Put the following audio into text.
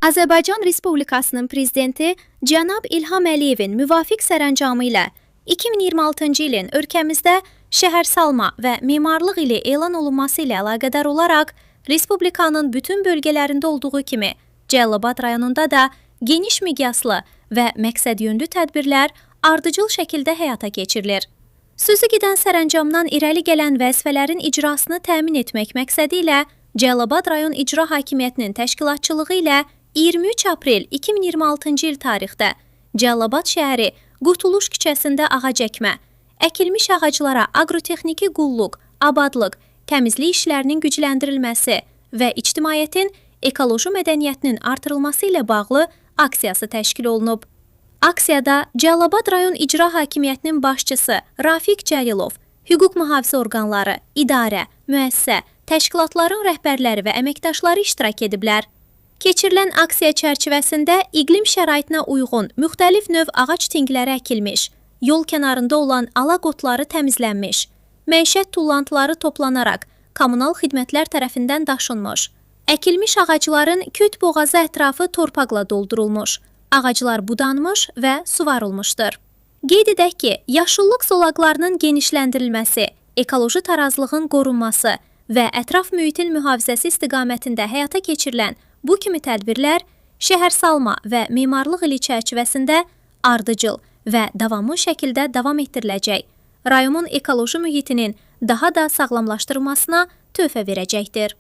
Azərbaycan Respublikasının Prezidenti cənab İlham Əliyevin müvafiq sərəncamı ilə 2026-cı ilin ölkəmizdə şəhərsalma və memarlıq ili elan olunması ilə əlaqədar olaraq Respublikanın bütün bölgələrində olduğu kimi Cəlilabad rayonunda da geniş miqyaslı və məqsədyönlü tədbirlər ardıcıl şəkildə həyata keçirilir. Sözü gedən sərəncamdan irəli gələn vəzifələrin icrasını təmin etmək məqsədi ilə Cəlilabad rayon İcra Hakimiyyətinin təşkilatçılığı ilə 23 aprel 2026-cı il tarixdə Cəlilabad şəhəri Qurtuluş küçəsində ağac əkmə, əkilmiş ağaclara aqrotexniki qulluq, abadlıq, təmizlik işlərinin gücləndirilməsi və ictimaiyyətin ekoloji mədəniyyətinin artırılması ilə bağlı aksiyası təşkil olunub. Aksiyada Cəlilabad rayon İcra Hakimiyyətinin başçısı Rafiq Cəlilov, hüquq mühafizə orqanları, idarə, müəssisə, təşkilatların rəhbərləri və əməkdaşları iştirak ediblər. Keçirilən aksiya çərçivəsində iqlim şəraitinə uyğun müxtəlif növ ağac tingləri əkilmiş, yol kənarında olan alaq otları təmizlənmiş, məişət tullantıları toplanaraq kommunal xidmətlər tərəfindən daşınmış, əkilmiş ağacların küt boğazı ətrafı torpaqla doldurulmuş, ağaclar budanmış və suvarılmışdır. Qeyd edək ki, yaşıllıq zolaqlarının genişləndirilməsi, ekoloji tarazlığın qorunması və ətraf mühitin mühafizəsi istiqamətində həyata keçirilən bu kimi tədbirlər şəhərsalma və memarlıq ili çərçivəsində ardıcıl və davamlı şəkildə davam etdiriləcək, rayonun ekoloji mühitinin daha da sağlamlaşdırılmasına töhfə verəcəkdir.